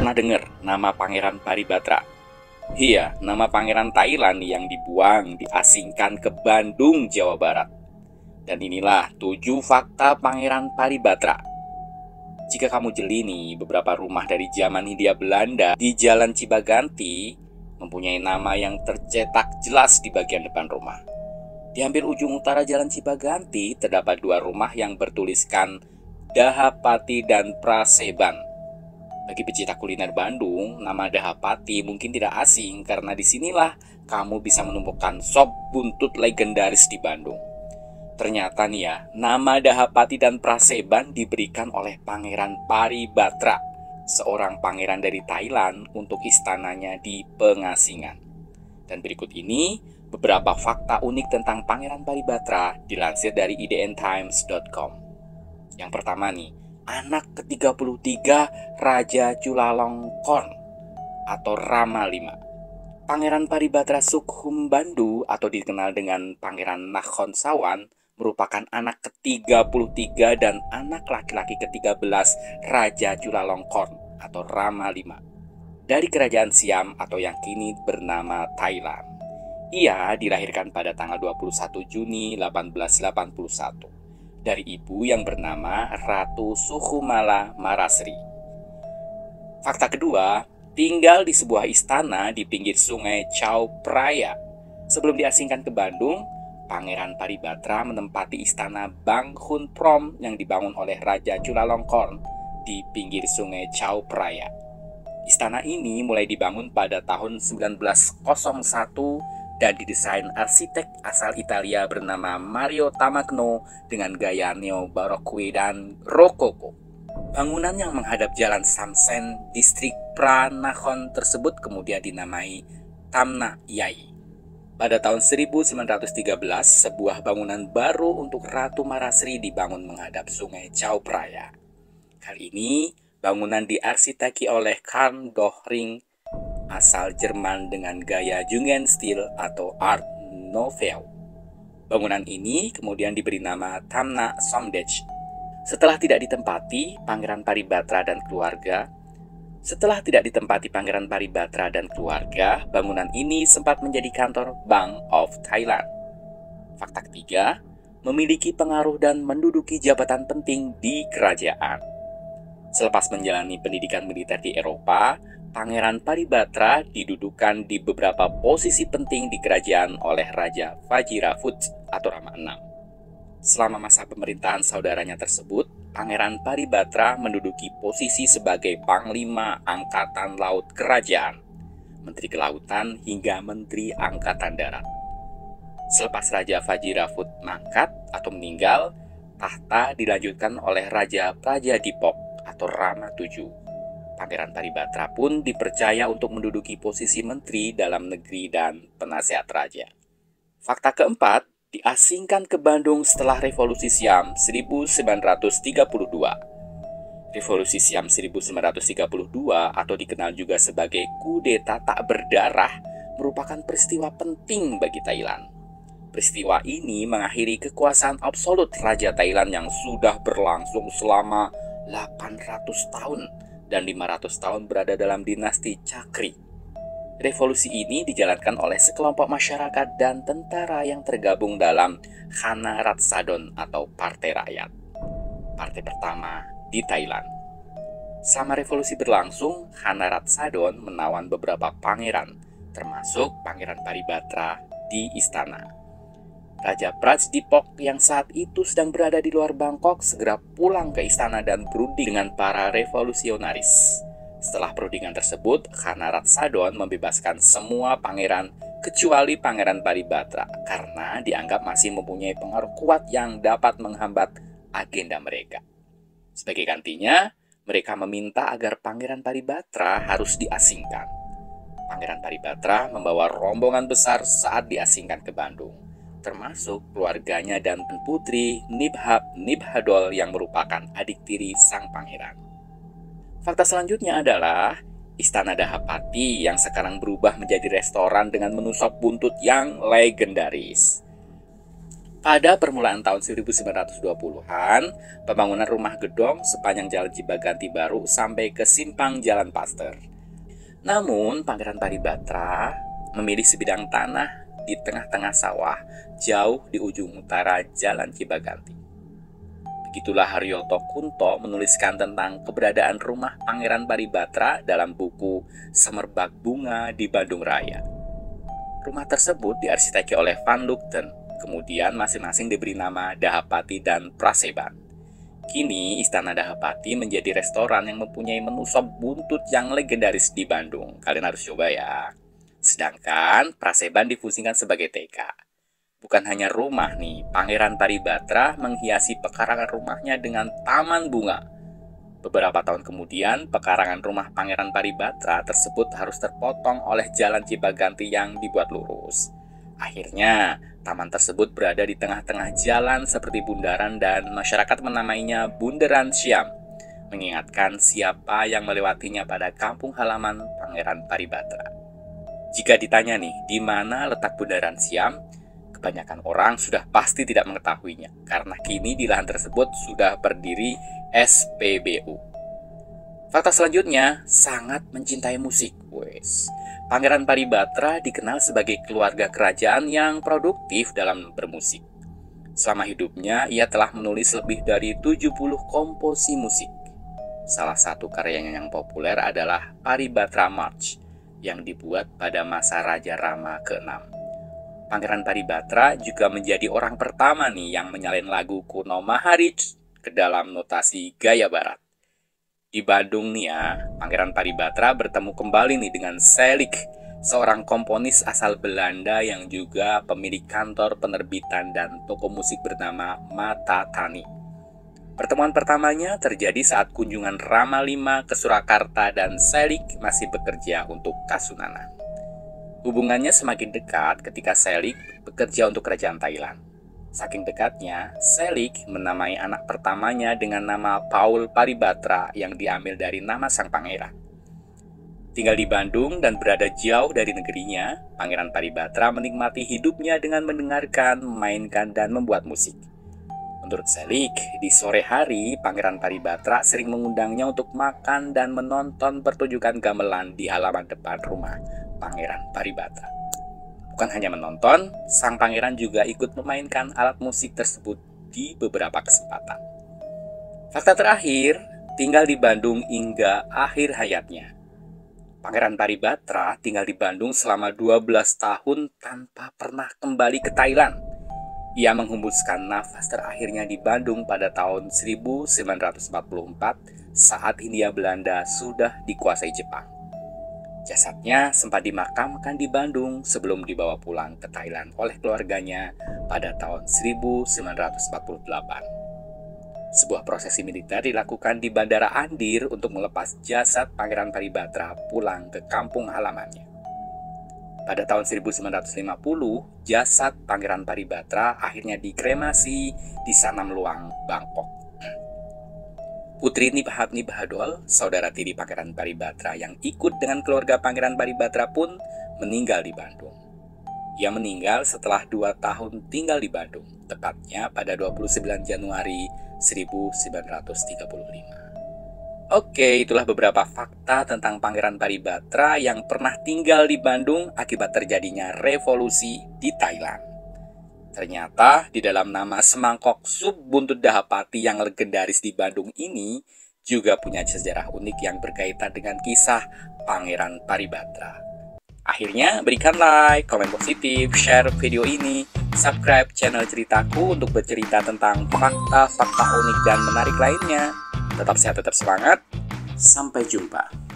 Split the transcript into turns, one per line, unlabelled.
pernah dengar nama Pangeran Paribatra? Iya, nama Pangeran Thailand yang dibuang, diasingkan ke Bandung, Jawa Barat. Dan inilah 7 fakta Pangeran Paribatra. Jika kamu jeli nih, beberapa rumah dari zaman Hindia Belanda di Jalan Cibaganti mempunyai nama yang tercetak jelas di bagian depan rumah. Di hampir ujung utara Jalan Cibaganti terdapat 2 rumah yang bertuliskan Dahapati dan Praseban. Bagi pecinta kuliner Bandung, nama Dahapati mungkin tidak asing karena disinilah kamu bisa menemukan sop buntut legendaris di Bandung. Ternyata nih ya, nama Dahapati dan Praseban diberikan oleh Pangeran Paribatra, seorang pangeran dari Thailand untuk istananya di Pengasingan. Dan berikut ini beberapa fakta unik tentang Pangeran Paribatra dilansir dari idntimes.com. Yang pertama nih, anak ke-33 Raja Chulalongkorn atau Rama V. Pangeran Paribatra Sukhumbandu atau dikenal dengan Pangeran Nakhon merupakan anak ke-33 dan anak laki-laki ke-13 Raja Chulalongkorn atau Rama V dari Kerajaan Siam atau yang kini bernama Thailand. Ia dilahirkan pada tanggal 21 Juni 1881 dari ibu yang bernama Ratu Sukhumala Marasri. Fakta kedua, tinggal di sebuah istana di pinggir sungai Chao Phraya. Sebelum diasingkan ke Bandung, Pangeran Paribatra menempati istana Bang Hun Prom yang dibangun oleh Raja Chulalongkorn di pinggir sungai Chao Phraya. Istana ini mulai dibangun pada tahun 1901 dan didesain arsitek asal Italia bernama Mario Tamagno dengan gaya neo-barokwe dan rokoko. Bangunan yang menghadap Jalan Samsen, distrik Pranakhon tersebut kemudian dinamai Tamna Yai. Pada tahun 1913, sebuah bangunan baru untuk Ratu Marasri dibangun menghadap sungai Chao Phraya. Kali ini, bangunan diarsiteki oleh Karl Dohring asal Jerman dengan gaya Jugendstil atau Art Nouveau. Bangunan ini kemudian diberi nama Tamna Somdech. Setelah tidak ditempati Pangeran Paribatra dan keluarga, bangunan ini sempat menjadi kantor Bank of Thailand. Fakta ketiga, memiliki pengaruh dan menduduki jabatan penting di kerajaan. Selepas menjalani pendidikan militer di Eropa, Pangeran Paribatra didudukan di beberapa posisi penting di kerajaan oleh Raja Vajiraput atau Rama VI. Selama masa pemerintahan saudaranya tersebut, Pangeran Paribatra menduduki posisi sebagai Panglima Angkatan Laut Kerajaan, Menteri Kelautan hingga Menteri Angkatan Darat. Selepas Raja Vajiraput mangkat atau meninggal, tahta dilanjutkan oleh Raja Prajadipok atau Rama VII. Pangeran Paribatra pun dipercaya untuk menduduki posisi menteri dalam negeri dan penasehat raja. Fakta keempat, diasingkan ke Bandung setelah Revolusi Siam 1932. Revolusi Siam 1932 atau dikenal juga sebagai kudeta tak berdarah merupakan peristiwa penting bagi Thailand. Peristiwa ini mengakhiri kekuasaan absolut Raja Thailand yang sudah berlangsung selama 800 tahun dan 500 tahun berada dalam dinasti Chakri. Revolusi ini dijalankan oleh sekelompok masyarakat dan tentara yang tergabung dalam Khana Ratsadon atau Partai Rakyat, partai pertama di Thailand. Selama revolusi berlangsung, Khana Ratsadon menawan beberapa pangeran, termasuk Pangeran Paribatra di istana. Raja Prajadipok yang saat itu sedang berada di luar Bangkok segera pulang ke istana dan berunding dengan para revolusionaris. Setelah perundingan tersebut, Khana Ratsadon membebaskan semua pangeran kecuali Pangeran Paribatra karena dianggap masih mempunyai pengaruh kuat yang dapat menghambat agenda mereka. Sebagai gantinya, mereka meminta agar Pangeran Paribatra harus diasingkan. Pangeran Paribatra membawa rombongan besar saat diasingkan ke Bandung, termasuk keluarganya dan putri Nibhadol yang merupakan adik tiri sang pangeran. Fakta selanjutnya adalah Istana Dahapati yang sekarang berubah menjadi restoran dengan menu sop buntut yang legendaris. Pada permulaan tahun 1920-an, pembangunan rumah gedong sepanjang Jalan Cibaganti Baru sampai ke simpang Jalan Pasteur. Namun, Pangeran Paribatra memilih sebidang tanah di tengah-tengah sawah, jauh di ujung utara Jalan Cibaganti. Begitulah Haryoto Kunto menuliskan tentang keberadaan rumah Pangeran Paribatra dalam buku Semerbak Bunga di Bandung Raya. Rumah tersebut diarsiteki oleh Van Lugten, kemudian masing-masing diberi nama Dahapati dan Praseban. Kini, Istana Dahapati menjadi restoran yang mempunyai menu sop buntut yang legendaris di Bandung. Kalian harus coba ya. Sedangkan Praseban difungsikan sebagai TK. Bukan hanya rumah nih, Pangeran Paribatra menghiasi pekarangan rumahnya dengan taman bunga. Beberapa tahun kemudian, pekarangan rumah Pangeran Paribatra tersebut harus terpotong oleh Jalan Cibaganti yang dibuat lurus. Akhirnya, taman tersebut berada di tengah-tengah jalan seperti bundaran dan masyarakat menamainya Bundaran Siam, mengingatkan siapa yang melewatinya pada kampung halaman Pangeran Paribatra. Jika ditanya nih, di mana letak Bundaran Siam? Kebanyakan orang sudah pasti tidak mengetahuinya, karena kini di lahan tersebut sudah berdiri SPBU. Fakta selanjutnya, sangat mencintai musik. Pangeran Paribatra dikenal sebagai keluarga kerajaan yang produktif dalam bermusik. Selama hidupnya, ia telah menulis lebih dari 70 komposisi musik. Salah satu karyanya yang populer adalah Paribatra March, yang dibuat pada masa Raja Rama ke-6. Pangeran Paribatra juga menjadi orang pertama nih yang menyalin lagu kuno Maharij ke dalam notasi gaya barat. Di Bandung nih ya, Pangeran Paribatra bertemu kembali nih dengan Selig, seorang komponis asal Belanda yang juga pemilik kantor penerbitan dan toko musik bernama Mata Tani. Pertemuan pertamanya terjadi saat kunjungan Rama V ke Surakarta dan Selig masih bekerja untuk Kasunanan. Hubungannya semakin dekat ketika Selig bekerja untuk kerajaan Thailand. Saking dekatnya, Selig menamai anak pertamanya dengan nama Paul Paribatra yang diambil dari nama sang pangeran. Tinggal di Bandung dan berada jauh dari negerinya, Pangeran Paribatra menikmati hidupnya dengan mendengarkan, memainkan, dan membuat musik. Menurut Selig, di sore hari, Pangeran Paribatra sering mengundangnya untuk makan dan menonton pertunjukan gamelan di halaman depan rumah Pangeran Paribatra. Bukan hanya menonton, sang pangeran juga ikut memainkan alat musik tersebut di beberapa kesempatan. Fakta terakhir, tinggal di Bandung hingga akhir hayatnya. Pangeran Paribatra tinggal di Bandung selama 12 tahun tanpa pernah kembali ke Thailand. Ia menghembuskan nafas terakhirnya di Bandung pada tahun 1944 saat Hindia Belanda sudah dikuasai Jepang. Jasadnya sempat dimakamkan di Bandung sebelum dibawa pulang ke Thailand oleh keluarganya pada tahun 1948. Sebuah prosesi militer dilakukan di Bandara Andir untuk melepas jasad Pangeran Paribatra pulang ke kampung halamannya. Pada tahun 1950, jasad Pangeran Paribatra akhirnya dikremasi di Sanam Luang, Bangkok. Putri Nibhat Nibhadol, saudara tiri Pangeran Paribatra yang ikut dengan keluarga Pangeran Paribatra pun meninggal di Bandung. Ia meninggal setelah 2 tahun tinggal di Bandung, tepatnya pada 29 Januari 1935. Oke, itulah beberapa fakta tentang Pangeran Paribatra yang pernah tinggal di Bandung akibat terjadinya revolusi di Thailand. Ternyata di dalam nama semangkok sup buntut Dahapati yang legendaris di Bandung ini juga punya sejarah unik yang berkaitan dengan kisah Pangeran Paribatra. Akhirnya berikan like, komen positif, share video ini, subscribe channel ceritaku untuk bercerita tentang fakta-fakta unik dan menarik lainnya. Tetap sehat, tetap semangat. Sampai jumpa.